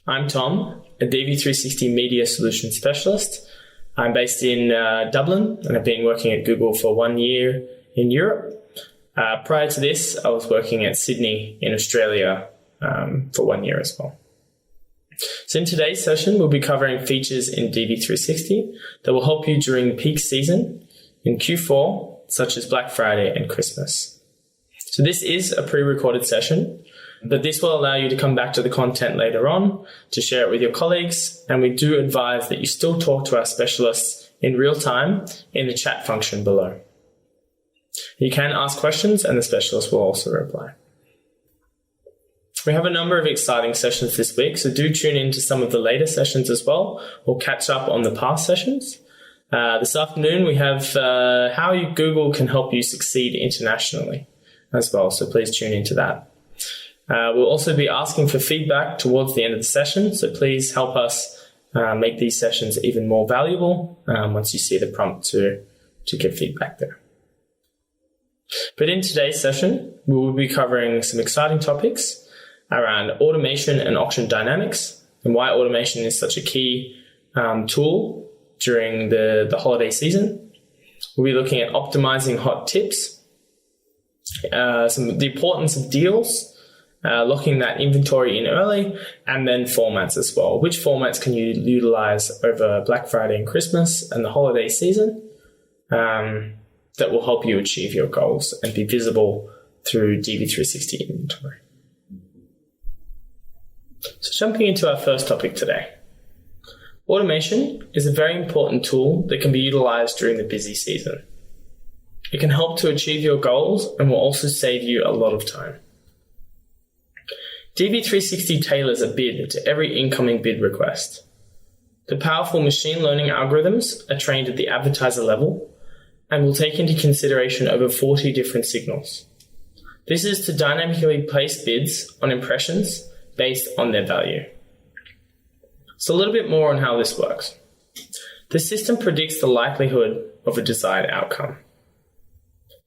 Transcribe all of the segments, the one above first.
I'm Tom, a DV360 Media Solutions Specialist. I'm based in Dublin, and I've been working at Google for 1 year in Europe. Prior to this, I was working at Sydney in Australia for 1 year as well. So in today's session, we'll be covering features in DV360 that will help you during the peak season in Q4, such as Black Friday and Christmas. So this is a pre-recorded session, but this will allow you to come back to the content later on to share it with your colleagues, and we do advise that you still talk to our specialists in real time in the chat function below. You can ask questions and the specialist will also reply. We have a number of exciting sessions this week, so do tune in to some of the later sessions as well, or catch up on the past sessions. This afternoon we have how Google can help you succeed internationally as well, so please tune into that. We'll also be asking for feedback towards the end of the session, so please help us make these sessions even more valuable once you see the prompt to give feedback there. But in today's session, we will be covering some exciting topics around automation and auction dynamics and why automation is such a key tool during the holiday season. We'll be looking at optimizing hot tips, the importance of deals, locking that inventory in early, and then formats as well. Which formats can you utilize over Black Friday and Christmas and the holiday season that will help you achieve your goals and be visible through DV360 inventory. So jumping into our first topic today. Automation is a very important tool that can be utilized during the busy season. It can help to achieve your goals and will also save you a lot of time. DV360 tailors a bid to every incoming bid request. The powerful machine learning algorithms are trained at the advertiser level and will take into consideration over 40 different signals. This is to dynamically place bids on impressions based on their value. So a little bit more on how this works. The system predicts the likelihood of a desired outcome.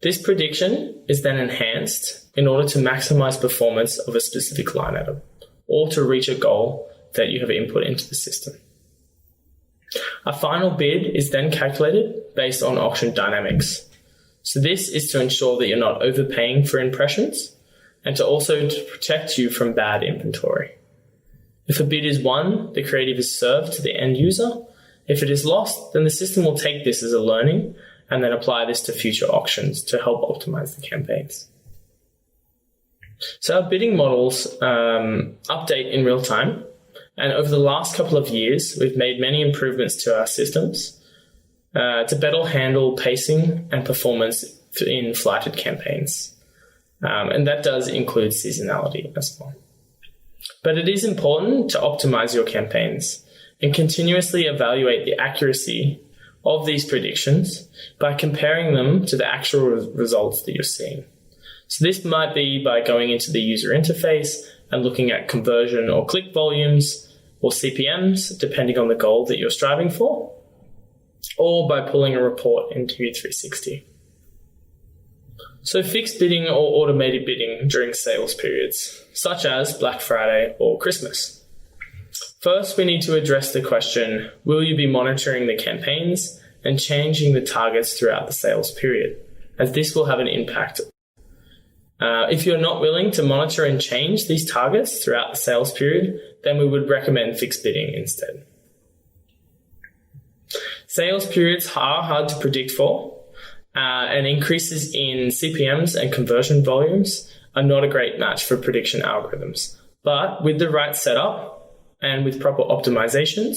This prediction is then enhanced in order to maximize performance of a specific line item or to reach a goal that you have input into the system. A final bid is then calculated based on auction dynamics. So this is to ensure that you're not overpaying for impressions and to also to protect you from bad inventory. If a bid is won, the creative is served to the end user. If it is lost, then the system will take this as a learning and then apply this to future auctions to help optimize the campaigns. So our bidding models update in real time, and over the last couple of years, we've made many improvements to our systems to better handle pacing and performance in flighted campaigns. And that does include seasonality as well. But it is important to optimize your campaigns and continuously evaluate the accuracy of these predictions by comparing them to the actual results that you're seeing. So this might be by going into the user interface and looking at conversion or click volumes or CPMs, depending on the goal that you're striving for, or by pulling a report in DV360. So fixed bidding or automated bidding during sales periods, such as Black Friday or Christmas. First, we need to address the question, will you be monitoring the campaigns and changing the targets throughout the sales period, as this will have an impact. If you're not willing to monitor and change these targets throughout the sales period, then we would recommend fixed bidding instead. Sales periods are hard to predict for, and increases in CPMs and conversion volumes are not a great match for prediction algorithms. But with the right setup and with proper optimizations,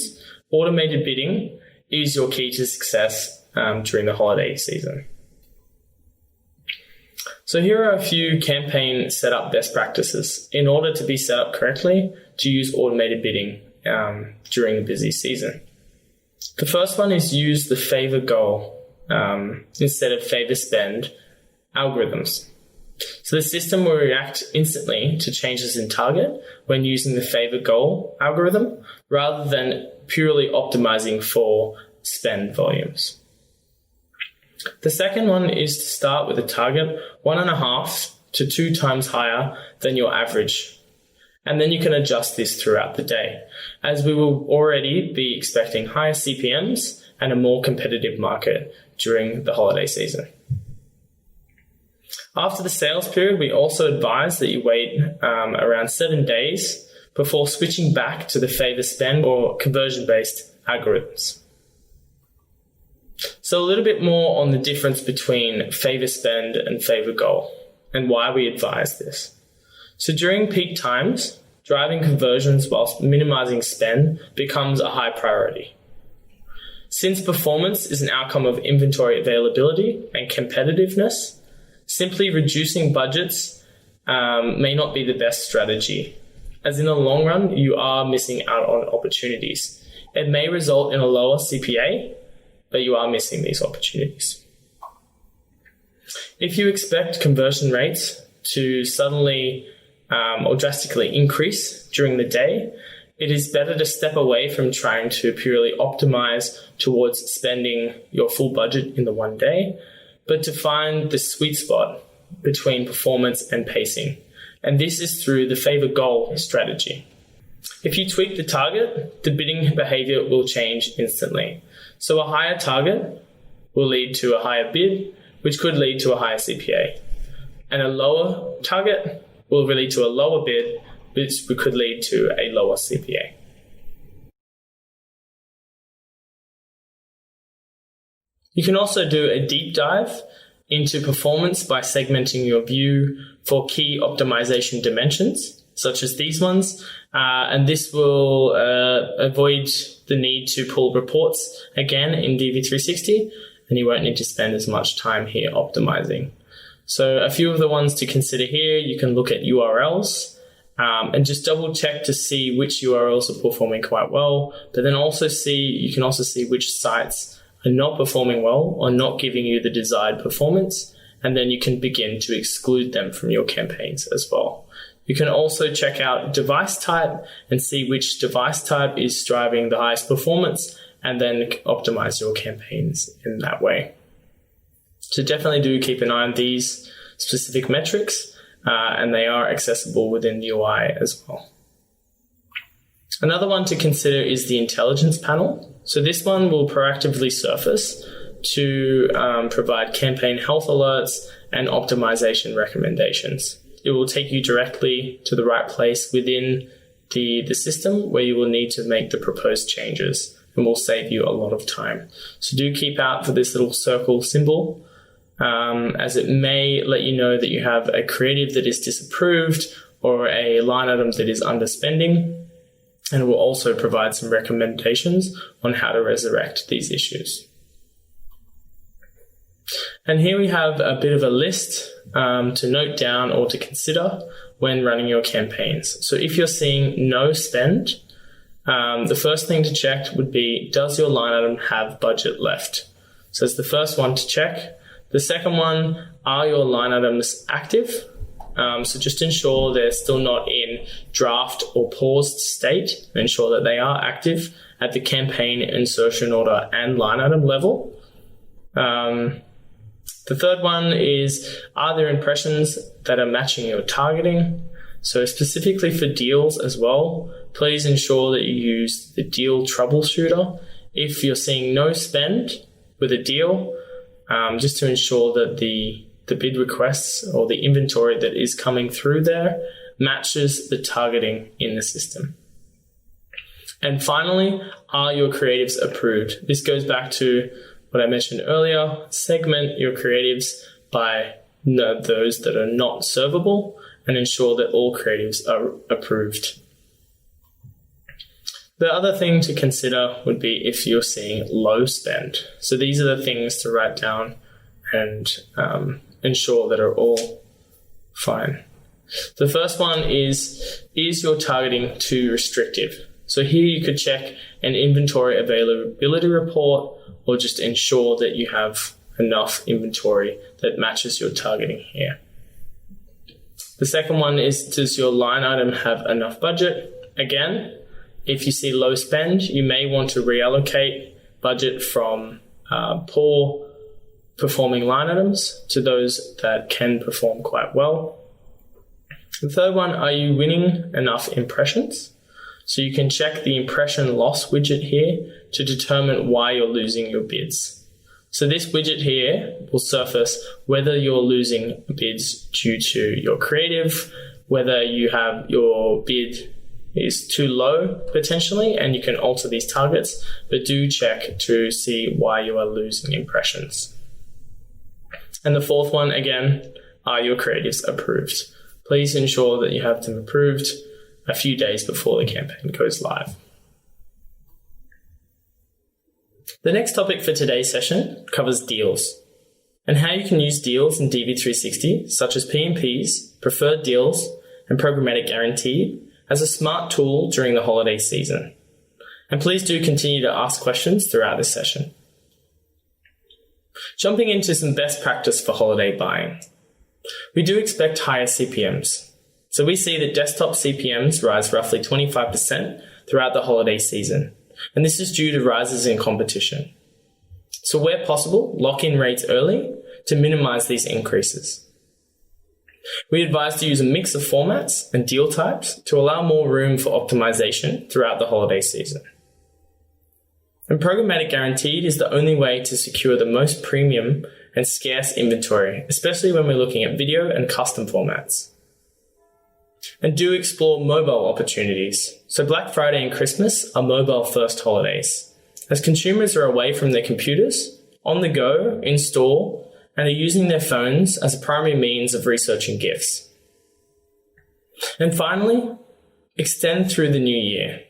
automated bidding is your key to success during the holiday season. So here are a few campaign setup best practices in order to be set up correctly to use automated bidding during the busy season. The first one is use the favor goal instead of favor spend algorithms. So the system will react instantly to changes in target when using the favor goal algorithm rather than purely optimizing for spend volumes. The second one is to start with a target 1.5 to 2 times higher than your average And then you can adjust this throughout the day, as we will already be expecting higher CPMs and a more competitive market during the holiday season. After the sales period, we also advise that you wait around 7 days before switching back to the favor spend or conversion-based algorithms. So a little bit more on the difference between favor spend and favor goal and why we advise this. So during peak times, driving conversions whilst minimizing spend becomes a high priority. Since performance is an outcome of inventory availability and competitiveness, simply reducing budgets may not be the best strategy, as in the long run, you are missing out on opportunities. It may result in a lower CPA, but you are missing these opportunities. If you expect conversion rates to suddenly or drastically increase during the day, it is better to step away from trying to purely optimize towards spending your full budget in the one day, but to find the sweet spot between performance and pacing. And this is through the favor goal strategy. If you tweak the target, the bidding behavior will change instantly. So a higher target will lead to a higher bid, which could lead to a higher CPA. And a lower target will lead to a lower bid, which could lead to a lower CPA. You can also do a deep dive into performance by segmenting your view for key optimization dimensions, such as these ones, and this will avoid the need to pull reports again in DV360, and you won't need to spend as much time here optimizing. So a few of the ones to consider here, you can look at URLs and just double check to see which URLs are performing quite well, but then you can also see which sites are not performing well or not giving you the desired performance, and then you can begin to exclude them from your campaigns as well. You can also check out device type and see which device type is driving the highest performance, and then optimize your campaigns in that way. So definitely do keep an eye on these specific metrics, and they are accessible within the UI as well. Another one to consider is the intelligence panel. So this one will proactively surface to provide campaign health alerts and optimization recommendations. It will take you directly to the right place within the system where you will need to make the proposed changes, and will save you a lot of time. So do keep out for this little circle symbol, as it may let you know that you have a creative that is disapproved or a line item that is underspending, and it will also provide some recommendations on how to resurrect these issues. And here we have a bit of a list to note down or to consider when running your campaigns. So if you're seeing no spend, the first thing to check would be, does your line item have budget left? So it's the first one to check. The second one, are your line items active? So just ensure they're still not in draft or paused state. Ensure that they are active at the campaign, insertion order, and line item level. The third one is, are there impressions that are matching your targeting? So specifically for deals as well, please ensure that you use the deal troubleshooter. If you're seeing no spend with a deal, just to ensure that the bid requests or the inventory that is coming through there matches the targeting in the system. And finally, are your creatives approved? This goes back to what I mentioned earlier. Segment your creatives by those that are not servable, and ensure that all creatives are approved. The other thing to consider would be if you're seeing low spend. So these are the things to write down and ensure that are all fine. The first one is your targeting too restrictive? So here you could check an inventory availability report, or just ensure that you have enough inventory that matches your targeting here. The second one is, does your line item have enough budget? Again, if you see low spend, you may want to reallocate budget from poor performing line items to those that can perform quite well. The third one, are you winning enough impressions? So you can check the impression loss widget here to determine why you're losing your bids. So this widget here will surface whether you're losing bids due to your creative, whether you have your bid is too low potentially, and you can alter these targets, but do check to see why you are losing impressions. And the fourth one, again, are your creatives approved? Please ensure that you have them approved a few days before the campaign goes live. The next topic for today's session covers deals and how you can use deals in DV360, such as PMPs, preferred deals, and programmatic guaranteed as a smart tool during the holiday season. And please do continue to ask questions throughout this session. Jumping into some best practice for holiday buying. We do expect higher CPMs. So we see that desktop CPMs rise roughly 25% throughout the holiday season. And this is due to rises in competition. So where possible, lock in rates early to minimize these increases. We advise to use a mix of formats and deal types to allow more room for optimization throughout the holiday season. And programmatic guaranteed is the only way to secure the most premium and scarce inventory, especially when we're looking at video and custom formats. And do explore mobile opportunities. So Black Friday and Christmas are mobile first holidays, as consumers are away from their computers, on the go, in store, and are using their phones as a primary means of researching gifts. And finally, extend through the new year.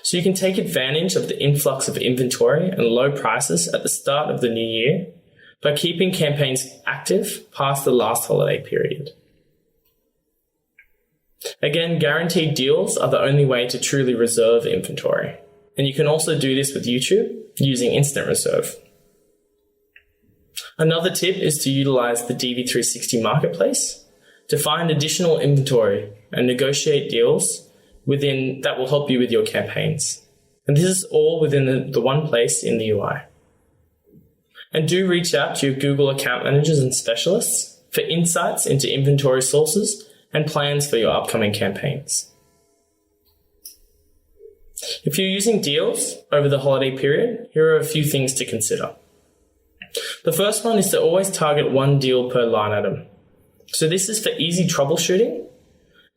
So you can take advantage of the influx of inventory and low prices at the start of the new year by keeping campaigns active past the last holiday period. Again, guaranteed deals are the only way to truly reserve inventory. And you can also do this with YouTube using Instant Reserve. Another tip is to utilize the DV360 Marketplace to find additional inventory and negotiate deals within that will help you with your campaigns. And this is all within the one place in the UI. And do reach out to your Google account managers and specialists for insights into inventory sources and plans for your upcoming campaigns. If you're using deals over the holiday period, here are a few things to consider. The first one is to always target one deal per line item. So this is for easy troubleshooting,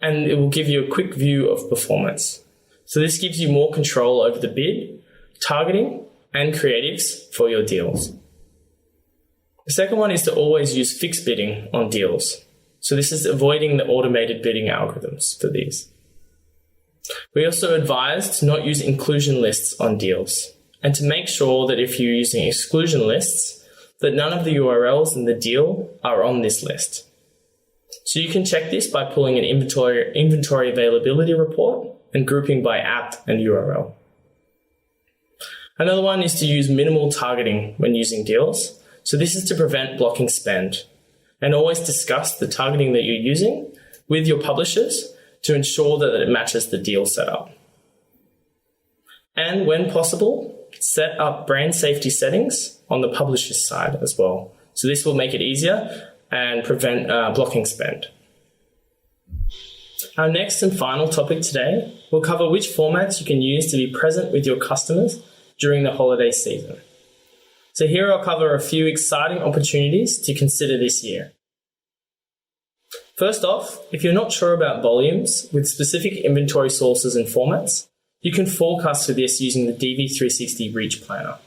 and it will give you a quick view of performance. So this gives you more control over the bid, targeting, and creatives for your deals. The second one is to always use fixed bidding on deals. So this is avoiding the automated bidding algorithms for these. We also advise to not use inclusion lists on deals, and to make sure that if you're using exclusion lists, that none of the URLs in the deal are on this list. So you can check this by pulling an inventory availability report and grouping by app and URL. Another one is to use minimal targeting when using deals. So this is to prevent blocking spend, and always discuss the targeting that you're using with your publishers to ensure that it matches the deal setup. And when possible, set up brand safety settings on the publisher's side as well. So this will make it easier and prevent blocking spend. Our next and final topic today will cover which formats you can use to be present with your customers during the holiday season. So here I'll cover a few exciting opportunities to consider this year. First off, if you're not sure about volumes with specific inventory sources and formats, you can forecast for this using the DV360 Reach Planner.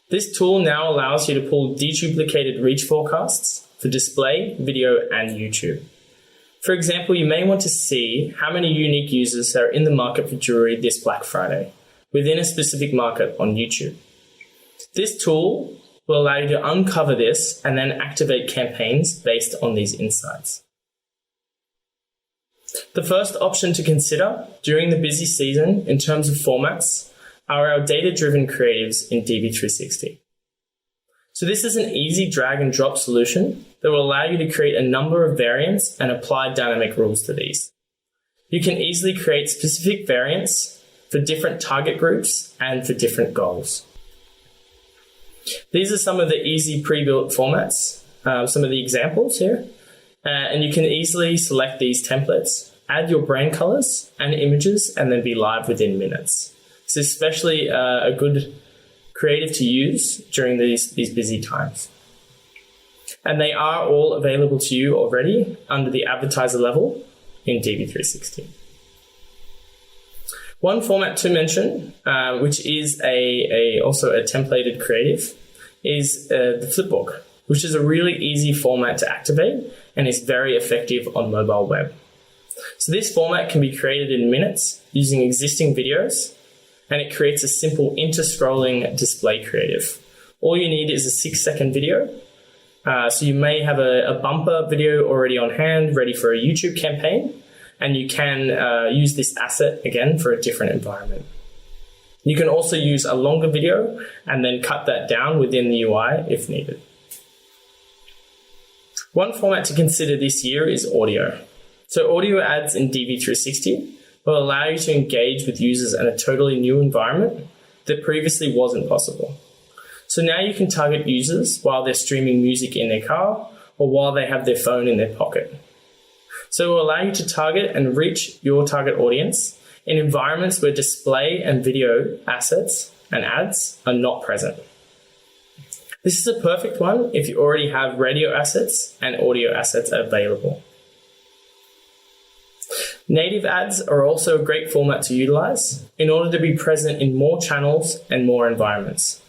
This tool now allows you to pull deduplicated reach forecasts for display, video, and YouTube. For example, you may want to see how many unique users are in the market for jewelry this Black Friday within a specific market on YouTube. This tool will allow you to uncover this and then activate campaigns based on these insights. The first option to consider during the busy season in terms of formats are our data-driven creatives in DV360. So this is an easy drag and drop solution that will allow you to create a number of variants and apply dynamic rules to these. You can easily create specific variants for different target groups and for different goals. These are some of the easy pre-built formats, some of the examples here. And you can easily select these templates, add your brand colors and images, and then be live within minutes. It's especially a good creative to use during these busy times. And they are all available to you already under the advertiser level in DV360. One format to mention, which is also a templated creative, is the Flipbook, which is a really easy format to activate and is very effective on mobile web. So this format can be created in minutes using existing videos, and it creates a simple inter-scrolling display creative. All you need is a 6-second video. So you may have a bumper video already on hand, ready for a YouTube campaign, and you can use this asset again for a different environment. You can also use a longer video and then cut that down within the UI if needed. One format to consider this year is audio. So audio ads in DV360 will allow you to engage with users in a totally new environment that previously wasn't possible. So now you can target users while they're streaming music in their car or while they have their phone in their pocket. So it will allow you to target and reach your target audience in environments where display and video assets and ads are not present. This is a perfect one if you already have radio assets and audio assets available. Native ads are also a great format to utilize in order to be present in more channels and more environments.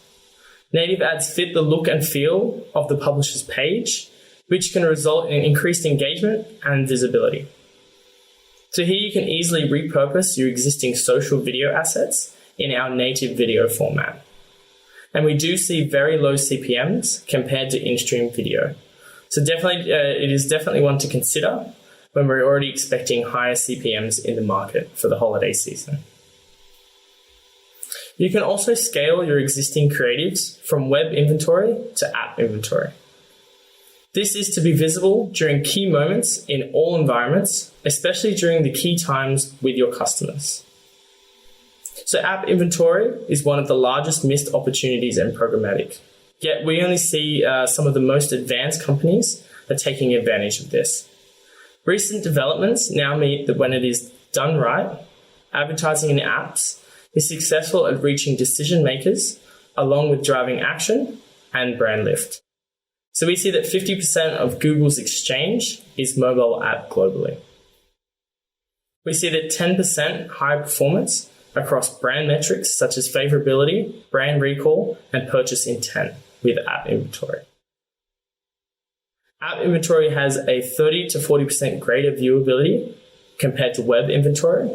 Native ads fit the look and feel of the publisher's page, which can result in increased engagement and visibility. So here you can easily repurpose your existing social video assets in our native video format. And we do see very low CPMs compared to in-stream video. So it is definitely one to consider when we're already expecting higher CPMs in the market for the holiday season. You can also scale your existing creatives from web inventory to app inventory. This is to be visible during key moments in all environments, especially during the key times with your customers. So app inventory is one of the largest missed opportunities in programmatic. Yet we only see some of the most advanced companies are taking advantage of this. Recent developments now mean that when it is done right, advertising in apps is successful at reaching decision makers along with driving action and brand lift. So we see that 50% of Google's exchange is mobile app globally. We see that 10% higher performance across brand metrics such as favorability, brand recall, and purchase intent with app inventory. App inventory has a 30 to 40% greater viewability compared to web inventory,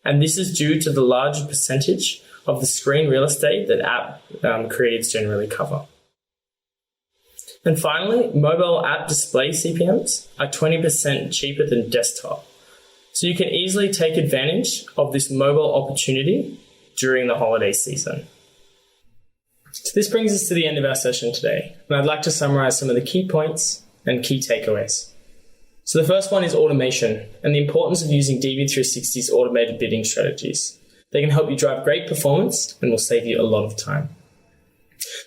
and this is due to the larger percentage of the screen real estate that app creatives generally cover. And finally, mobile app display CPMs are 20% cheaper than desktop. So you can easily take advantage of this mobile opportunity during the holiday season. So this brings us to the end of our session today, and I'd like to summarize some of the key points and key takeaways. So the first one is automation and the importance of using DV360's automated bidding strategies. They can help you drive great performance and will save you a lot of time.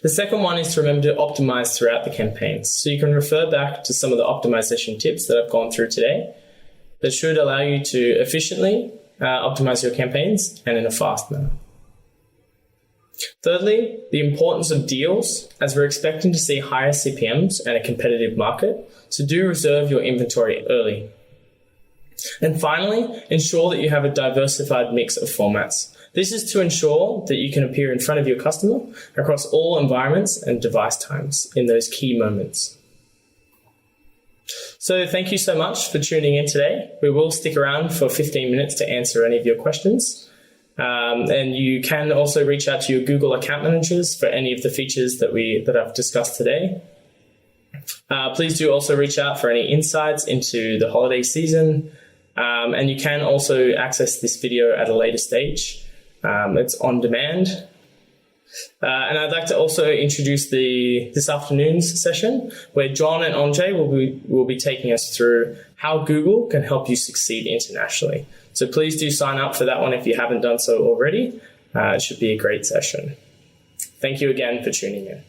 The second one is to remember to optimize throughout the campaigns. So you can refer back to some of the optimization tips that I've gone through today that should allow you to efficiently optimize your campaigns and in a fast manner. Thirdly, the importance of deals, as we're expecting to see higher CPMs and a competitive market, so do reserve your inventory early. And finally, ensure that you have a diversified mix of formats. This is to ensure that you can appear in front of your customer across all environments and device times in those key moments. So thank you so much for tuning in today. We will stick around for 15 minutes to answer any of your questions. And you can also reach out to your Google account managers for any of the features that I've discussed today. Please do also reach out for any insights into the holiday season. And you can also access this video at a later stage. It's on demand. And I'd like to also introduce this afternoon's session where John and Andre will be taking us through how Google can help you succeed internationally. So please do sign up for that one if you haven't done so already. It should be a great session. Thank you again for tuning in.